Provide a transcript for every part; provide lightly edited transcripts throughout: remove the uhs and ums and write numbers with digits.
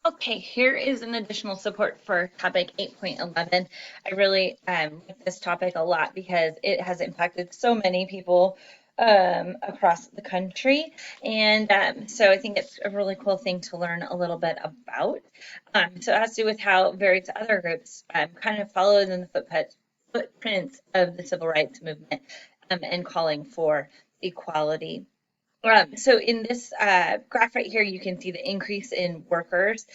Okay, here is an additional support for topic 8.11. I really like this topic a lot because it has impacted so many people across the country. And so I think it's a really cool thing to learn a little bit about. So it has to do with how various other groups kind of followed in the footprints of the civil rights movement and calling for equality. So in this graph right here, you can see the increase in workers,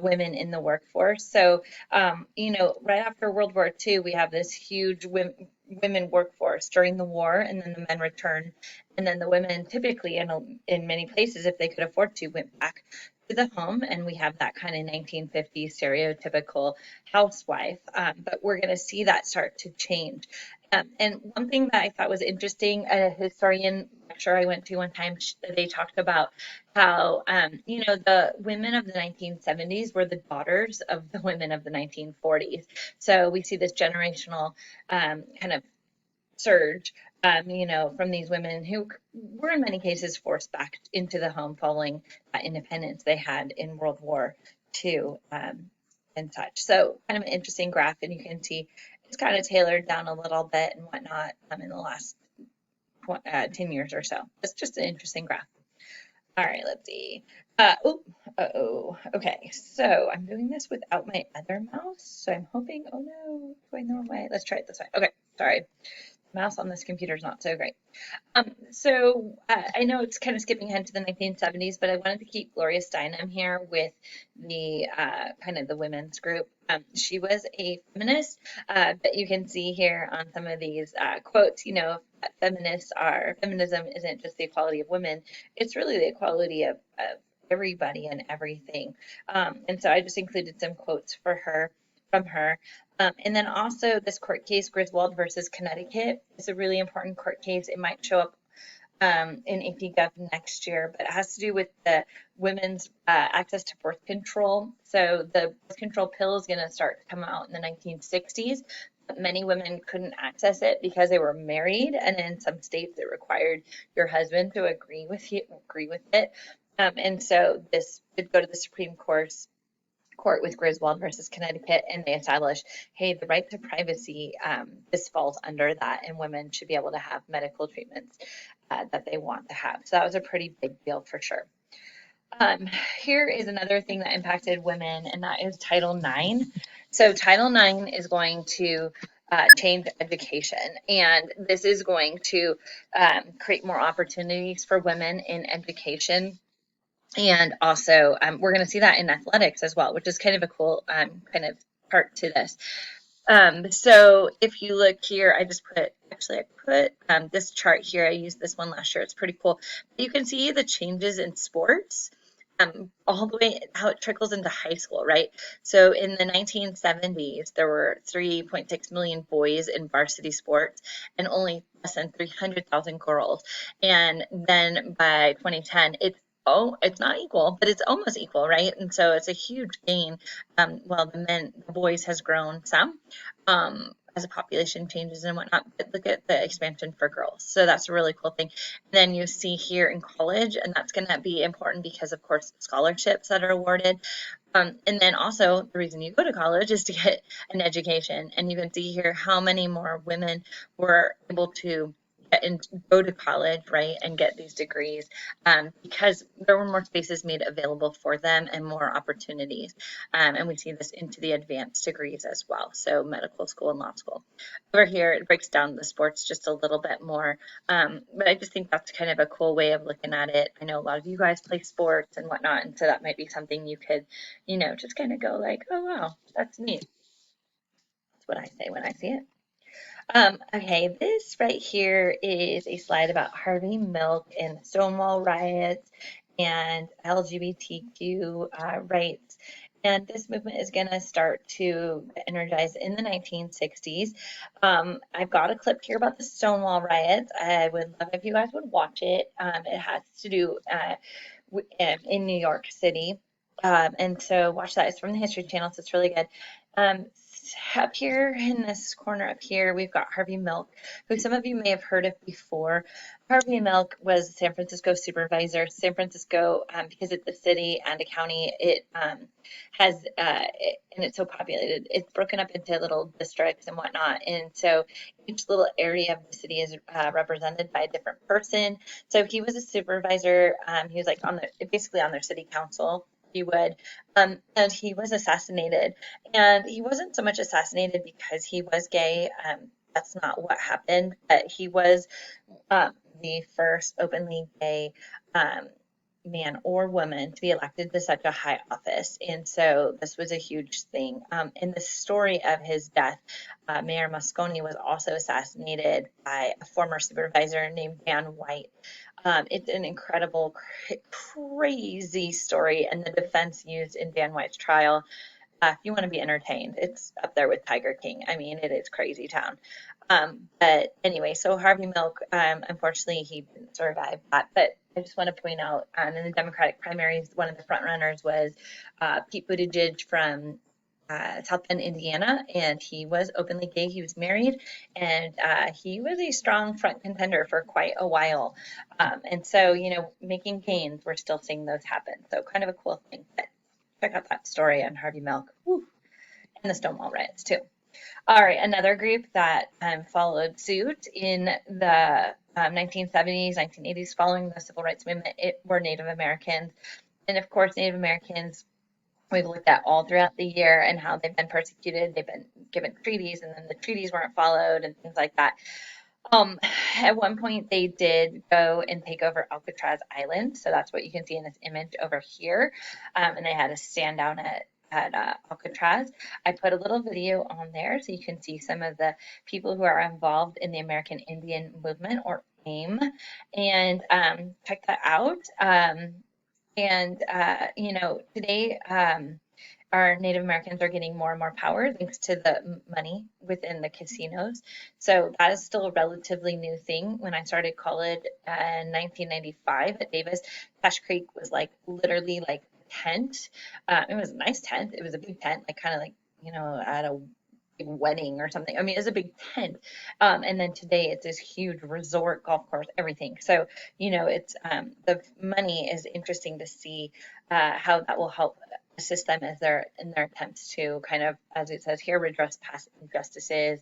women in the workforce. So, right after World War II, we have this huge women workforce during the war, and then the men return, and then the women typically, in many places, if they could afford to, went back to the home, and we have that kind of 1950s stereotypical housewife. But we're going to see that start to change. And one thing that I thought was interesting, a historian lecture I went to one time, they talked about how, the women of the 1970s were the daughters of the women of the 1940s. So we see this generational kind of surge, from these women who were in many cases forced back into the home following that independence they had in World War II. And such. So kind of an interesting graph, and you can see it's kind of tailored down a little bit and whatnot in the last 10 years or so. It's just an interesting graph. All right, let's see. Okay, so I'm doing this without my other mouse, so I'm hoping, oh no, going the wrong way. Let's try it this way. Okay, sorry. Mouse on this computer is not so great. I know it's kind of skipping ahead to the 1970s, but I wanted to keep Gloria Steinem here with the kind of the women's group. She was a feminist, but you can see here on some of these quotes, that feminism isn't just the equality of women, it's really the equality of everybody and everything. And so I just included some quotes from her. And then also this court case, Griswold versus Connecticut, is a really important court case. It might show up in AP Gov next year, but it has to do with the women's access to birth control. So the birth control pill is going to start to come out in the 1960s. But many women couldn't access it because they were married, and in some states it required your husband to agree with it. And so this did go to the Supreme Court with Griswold versus Connecticut, and they established, hey, the right to privacy, this falls under that, and women should be able to have medical treatments that they want to have. So that was a pretty big deal for sure. Here is another thing that impacted women, and that is Title IX. So Title IX is going to change education, and this is going to create more opportunities for women in education. And also, we're going to see that in athletics as well, which is kind of a cool kind of part to this. So if you look here, I put this chart here. I used this one last year. It's pretty cool. You can see the changes in sports all the way how it trickles into high school, right? So in the 1970s, there were 3.6 million boys in varsity sports and only less than 300,000 girls. And then by 2010, it's not equal, but it's almost equal, right? And so it's a huge gain. The boys has grown some as the population changes and whatnot, but look at the expansion for girls. So that's a really cool thing. And then you see here in college, and that's going to be important because, of course, scholarships that are awarded. And then also the reason you go to college is to get an education. And you can see here how many more women were able to and go to college, right, and get these degrees because there were more spaces made available for them and more opportunities. And we see this into the advanced degrees as well, so medical school and law school. Over here, it breaks down the sports just a little bit more, but I just think that's kind of a cool way of looking at it. I know a lot of you guys play sports and whatnot, and so that might be something you could, just kind of go like, oh, wow, that's neat. That's what I say when I see it. Okay, this right here is a slide about Harvey Milk and the Stonewall riots and LGBTQ rights. And this movement is going to start to energize in the 1960s. I've got a clip here about the Stonewall riots. I would love if you guys would watch it. It has to do in New York City. And so watch that. It's from the History Channel, so it's really good. up here in this corner up here, we've got Harvey Milk, who some of you may have heard of before. Harvey Milk was a San Francisco supervisor. San Francisco, because it's a city and a county, it has, and it's so populated, it's broken up into little districts and whatnot. And so each little area of the city is represented by a different person. So he was a supervisor. He was like basically on their city council. He would, and he was assassinated. And he wasn't so much assassinated because he was gay. That's not what happened, but he was the first openly gay man or woman to be elected to such a high office. And so this was a huge thing. In the story of his death, Mayor Moscone was also assassinated by a former supervisor named Dan White. It's an incredible, crazy story, and the defense used in Dan White's trial. If you want to be entertained, it's up there with Tiger King. I mean, it is crazy town. But anyway, so Harvey Milk, unfortunately, he didn't survive that. But I just want to point out, in the Democratic primaries, one of the front runners was Pete Buttigieg from South Bend, Indiana, and he was openly gay. He was married, and he was a strong front contender for quite a while. And so, making gains, we're still seeing those happen. So kind of a cool thing. But check out that story on Harvey Milk. Woo. And the Stonewall riots, too. All right, another group that followed suit in the 1970s, 1980s, following the Civil Rights Movement, were Native Americans. And of course, Native Americans, we've looked at all throughout the year and how they've been persecuted. They've been given treaties, and then the treaties weren't followed and things like that. At one point, they did go and take over Alcatraz Island. So that's what you can see in this image over here. And they had a stand down at Alcatraz. I put a little video on there so you can see some of the people who are involved in the American Indian Movement, or AIM, and check that out. Today, our Native Americans are getting more and more power thanks to the money within the casinos. So that is still a relatively new thing. When I started college in 1995 at Davis, Cache Creek was literally like tent. It was a nice tent. It was a big tent, kind of at a big wedding or something. I mean, it was a big tent. And then today it's this huge resort, golf course, everything. So, it's the money is interesting to see how that will help assist them in their attempts to kind of, as it says here, redress past injustices,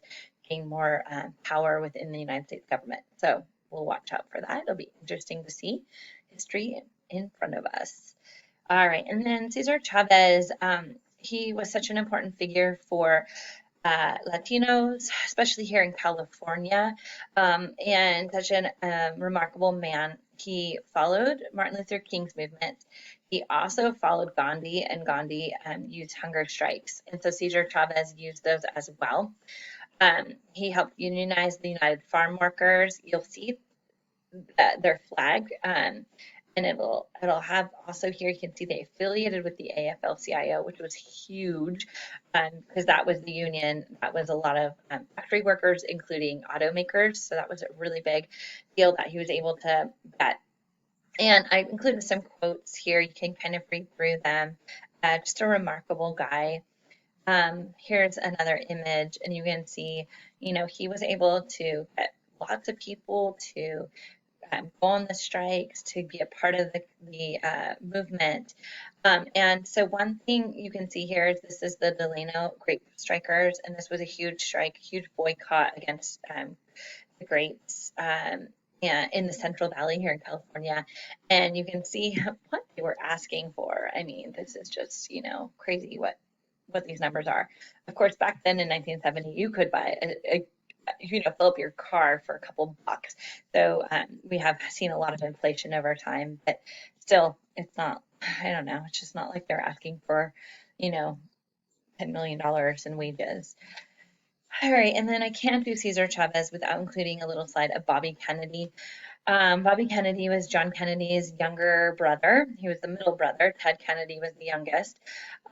gain more power within the United States government. So we'll watch out for that. It'll be interesting to see history in front of us. All right, and then Cesar Chavez, he was such an important figure for Latinos, especially here in California, and such a remarkable man. He followed Martin Luther King's movement. He also followed Gandhi, and Gandhi used hunger strikes. And so Cesar Chavez used those as well. He helped unionize the United Farm Workers. You'll see their flag. And it'll have also here, you can see they affiliated with the AFL-CIO, which was huge because that was the union. That was a lot of factory workers, including automakers. So that was a really big deal that he was able to get. And I included some quotes here. You can kind of read through them. Just a remarkable guy. Here's another image, and you can see, he was able to get lots of people to go on the strikes, to be a part of the movement. And so one thing you can see here is this is the Delano grape strikers, and this was a huge strike, huge boycott against the grapes in the Central Valley here in California. And you can see what they were asking for. I mean, this is just, crazy what these numbers are. Of course, back then in 1970, you could buy fill up your car for a couple bucks. So we have seen a lot of inflation over time, but still, it's not, I don't know, it's just not like they're asking for, $10 million in wages. All right, and then I can't do Cesar Chavez without including a little slide of Bobby Kennedy. Bobby Kennedy was John Kennedy's younger brother. He was the middle brother. Ted Kennedy was the youngest.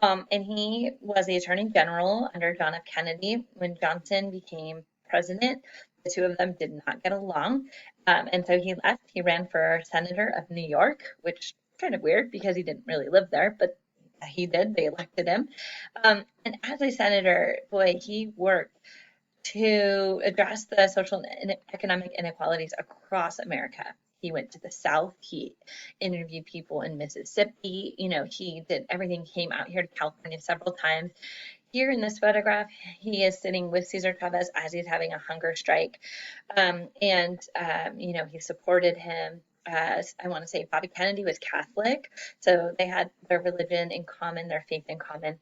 And he was the Attorney General under John F. Kennedy. When Johnson became president, the two of them did not get along. And so he left. He ran for senator of New York, which is kind of weird because he didn't really live there, but he did. They elected him. And as a senator, boy, he worked to address the social and economic inequalities across America. He went to the South. He interviewed people in Mississippi. You know, he did everything. Came out here to California several times. Here in this photograph, he is sitting with Cesar Chavez as he's having a hunger strike. You know, he supported him. I want to say Bobby Kennedy was Catholic, so they had their religion in common, their faith in common.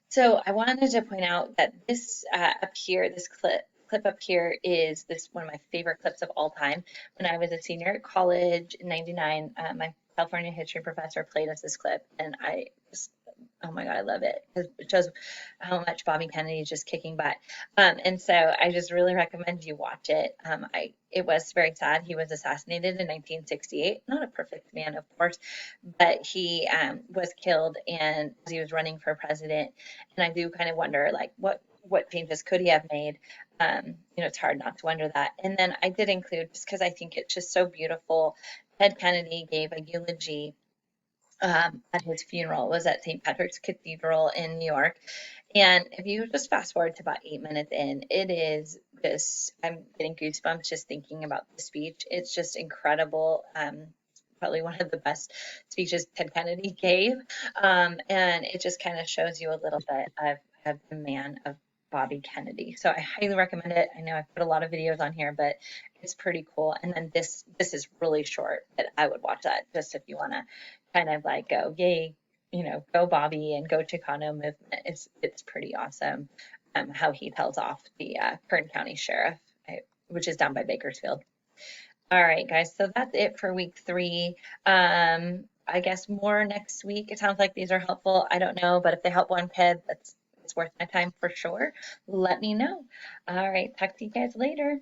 So I wanted to point out that this up here, this clip up here is this one of my favorite clips of all time. When I was a senior at college in '99, my California history professor played us this clip, and I just, oh my God, I love it because it shows how much Bobby Kennedy is just kicking butt. And so I just really recommend you watch it. It was very sad. He was assassinated in 1968. Not a perfect man, of course, but he was killed and as he was running for president. And I do kind of wonder, like, what changes could he have made? You know, it's hard not to wonder that. And then I did include, just because I think it's just so beautiful, Ted Kennedy gave a eulogy at his funeral. It was at St. Patrick's Cathedral in New York. And if you just fast forward to about 8 minutes in, it is just, I'm getting goosebumps just thinking about the speech. It's just incredible. Probably one of the best speeches Ted Kennedy gave. And it just kind of shows you a little bit of the man of Bobby Kennedy. So I highly recommend it. I know I put a lot of videos on here, but it's pretty cool. And then this is really short, but I would watch that just if you want to kind of like go, yay, you know, go Bobby and go Chicano movement. It's pretty awesome how he tells off the Kern County Sheriff, which is down by Bakersfield. All right, guys, so that's it for week 3. I guess more next week. It sounds like these are helpful. I don't know, but if they help one kid, it's worth my time for sure. Let me know. All right, talk to you guys later.